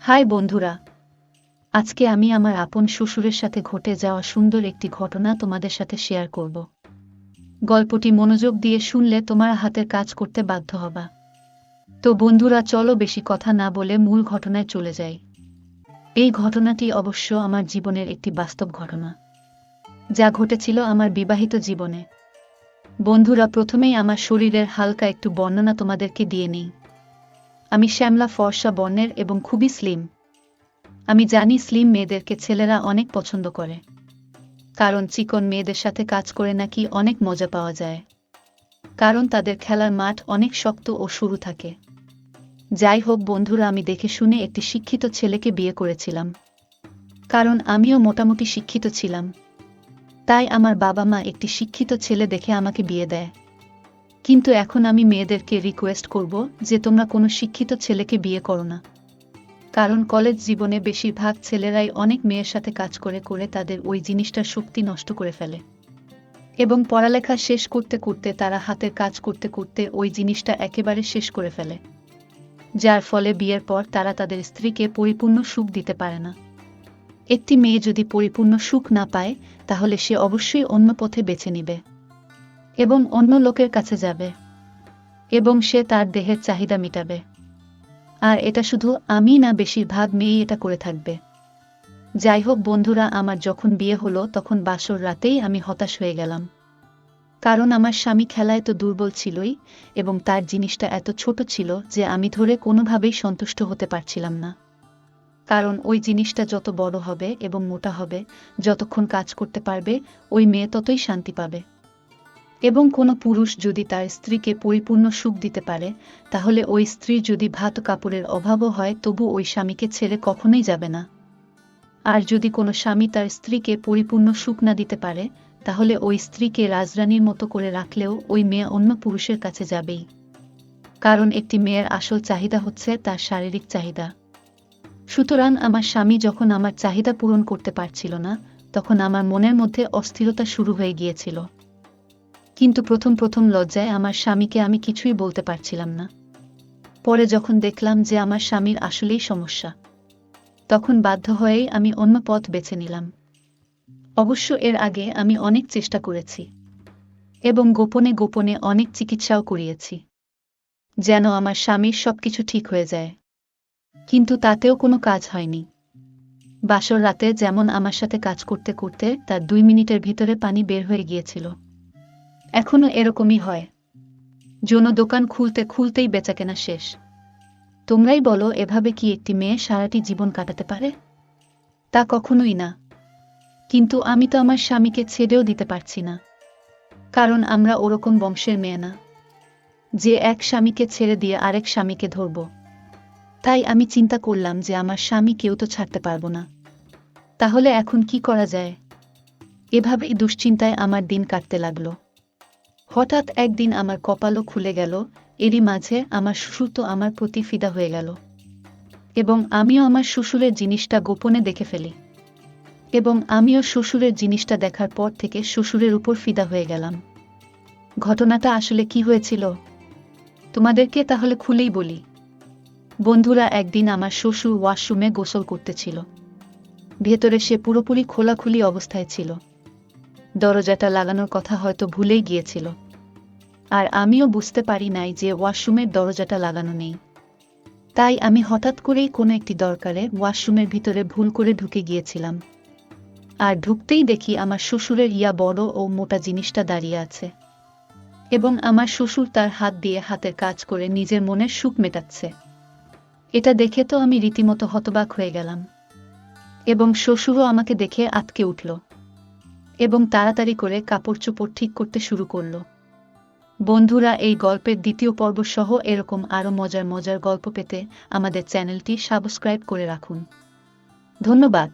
High বন্ধুরা, আজকে আমি আমার আপন শ্বশুরের সাথে ঘটে যাওয়া সুন্দর একটি ঘটনা তোমাদের সাথে শেয়ার করব। গল্পটি মনোযোগ দিয়ে শুনলে তোমার হাতের কাজ করতে বাধ্য হবা। তো বন্ধুরা, চলো বেশি কথা না বলে মূল ঘটনায় চলে যাই। এই ঘটনাটি অবশ্য আমার জীবনের একটি বাস্তব ঘটনা, যা ঘটেছিল আমার বিবাহিত জীবনে। বন্ধুরা, প্রথমেই আমার শরীরের হালকা একটু বর্ণনা তোমাদেরকে দিয়ে নিই। আমি শ্যামলা ফর্সা বর্ণের এবং খুবই স্লিম। আমি জানি স্লিম মেয়েদেরকে ছেলেরা অনেক পছন্দ করে, কারণ চিকন মেয়েদের সাথে কাজ করে নাকি অনেক মজা পাওয়া যায়, কারণ তাদের খেলার মাঠ অনেক শক্ত ও সরু থাকে। যাই হোক বন্ধুরা, আমি দেখে শুনে একটি শিক্ষিত ছেলেকে বিয়ে করেছিলাম, কারণ আমিও মোটামুটি শিক্ষিত ছিলাম। তাই আমার বাবা মা একটি শিক্ষিত ছেলে দেখে আমাকে বিয়ে দেয়। কিন্তু এখন আমি মেয়েদেরকে রিকোয়েস্ট করব যে তোমরা কোনো শিক্ষিত ছেলেকে বিয়ে করো না, কারণ কলেজ জীবনে বেশিরভাগ ছেলেরাই অনেক মেয়ের সাথে কাজ করে করে তাদের ওই জিনিসটার শক্তি নষ্ট করে ফেলে, এবং পড়ালেখা শেষ করতে করতে তারা হাতের কাজ করতে করতে ওই জিনিসটা একেবারে শেষ করে ফেলে, যার ফলে বিয়ের পর তারা তাদের স্ত্রীকে পরিপূর্ণ সুখ দিতে পারে না। একটি মেয়ে যদি পরিপূর্ণ সুখ না পায়, তাহলে সে অবশ্যই অন্য পথে বেছে নিবে এবং অন্য লোকের কাছে যাবে, এবং সে তার দেহের চাহিদা মিটাবে। আর এটা শুধু আমি না, বেশিরভাগ মেয়েই এটা করে থাকবে। যাই হোক বন্ধুরা, আমার যখন বিয়ে হলো তখন বাসর রাতেই আমি হতাশ হয়ে গেলাম, কারণ আমার স্বামী খেলায় তো দুর্বল ছিলই, এবং তার জিনিসটা এত ছোট ছিল যে আমি ধরে কোনোভাবেই সন্তুষ্ট হতে পারছিলাম না। কারণ ওই জিনিসটা যত বড় হবে এবং মোটা হবে, যতক্ষণ কাজ করতে পারবে ওই মেয়ে ততই শান্তি পাবে। এবং কোনো পুরুষ যদি তার স্ত্রীকে পরিপূর্ণ সুখ দিতে পারে, তাহলে ওই স্ত্রীর যদি ভাত কাপড়ের অভাবও হয় তবু ওই স্বামীকে ছেড়ে কখনোই যাবে না। আর যদি কোনো স্বামী তার স্ত্রীকে পরিপূর্ণ সুখ না দিতে পারে, তাহলে ওই স্ত্রীকে রাজরানীর মতো করে রাখলেও ওই মেয়ে অন্য পুরুষের কাছে যাবেই। কারণ একটি মেয়ের আসল চাহিদা হচ্ছে তার শারীরিক চাহিদা। সুতরাং আমার স্বামী যখন আমার চাহিদা পূরণ করতে পারছিল না, তখন আমার মনের মধ্যে অস্থিরতা শুরু হয়ে গিয়েছিল। কিন্তু প্রথম প্রথম লজ্জায় আমার স্বামীকে আমি কিছুই বলতে পারছিলাম না। পরে যখন দেখলাম যে আমার স্বামীর আসলেই সমস্যা, তখন বাধ্য হয়েই আমি অন্য পথ বেছে নিলাম। অবশ্য এর আগে আমি অনেক চেষ্টা করেছি এবং গোপনে গোপনে অনেক চিকিৎসাও করিয়েছি, যেন আমার স্বামীর সবকিছু ঠিক হয়ে যায়। কিন্তু তাতেও কোনো কাজ হয়নি। বাসর রাতে যেমন আমার সাথে কাজ করতে করতে তার 2 মিনিটের ভিতরে পানি বের হয়ে গিয়েছিল, এখনো এরকমই হয়। যৌন দোকান খুলতে খুলতেই বেচাকেনা শেষ। তোমরাই বলো, এভাবে কি একটি মেয়ে সারাটি জীবন কাটাতে পারে? তা কখনোই না। কিন্তু আমি তো আমার স্বামীকে ছেড়েও দিতে পারছি না, কারণ আমরা ওরকম বংশের মেয়ে না যে এক স্বামীকে ছেড়ে দিয়ে আরেক স্বামীকে ধরব। তাই আমি চিন্তা করলাম যে আমার স্বামী কেউ তো ছাড়তে পারবো না, তাহলে এখন কি করা যায়? এভাবেই দুশ্চিন্তায় আমার দিন কাটতে লাগলো। হঠাৎ একদিন আমার কপালও খুলে গেল, এরই মাঝে আমার শ্বশুর তো আমার প্রতি ফিদা হয়ে গেল, এবং আমিও আমার শ্বশুরের জিনিসটা গোপনে দেখে ফেলি, এবং আমিও শ্বশুরের জিনিসটা দেখার পর থেকে শ্বশুরের উপর ফিদা হয়ে গেলাম। ঘটনাটা আসলে কি হয়েছিল তোমাদেরকে তাহলে খুলেই বলি। বন্ধুরা, একদিন আমার শ্বশুর ওয়াশরুমে গোসল করতেছিল। ভেতরে সে পুরোপুরি খোলাখুলি অবস্থায় ছিল। দরজাটা লাগানোর কথা হয়তো ভুলেই গিয়েছিল, আর আমিও বুঝতে পারি নাই যে ওয়াশরুমের দরজাটা লাগানো নেই। তাই আমি হঠাৎ করেই কোনো একটি দরকারে ওয়াশরুমের ভিতরে ভুল করে ঢুকে গিয়েছিলাম, আর ঢুকতেই দেখি আমার শ্বশুরের ইয়া বড় ও মোটা জিনিসটা দাঁড়িয়ে আছে, এবং আমার শ্বশুর তার হাত দিয়ে হাতের কাজ করে নিজের মনের সুখ মেটাচ্ছে। এটা দেখে তো আমি রীতিমতো হতবাক হয়ে গেলাম, এবং শ্বশুরও আমাকে দেখে আঁতকে উঠল এবং তাড়াতাড়ি করে কাপড় চোপড় ঠিক করতে শুরু করল। বন্ধুরা, এই গল্পের দ্বিতীয় পর্ব সহ এরকম আরও মজার মজার গল্প পেতে আমাদের চ্যানেলটি সাবস্ক্রাইব করে রাখুন। ধন্যবাদ।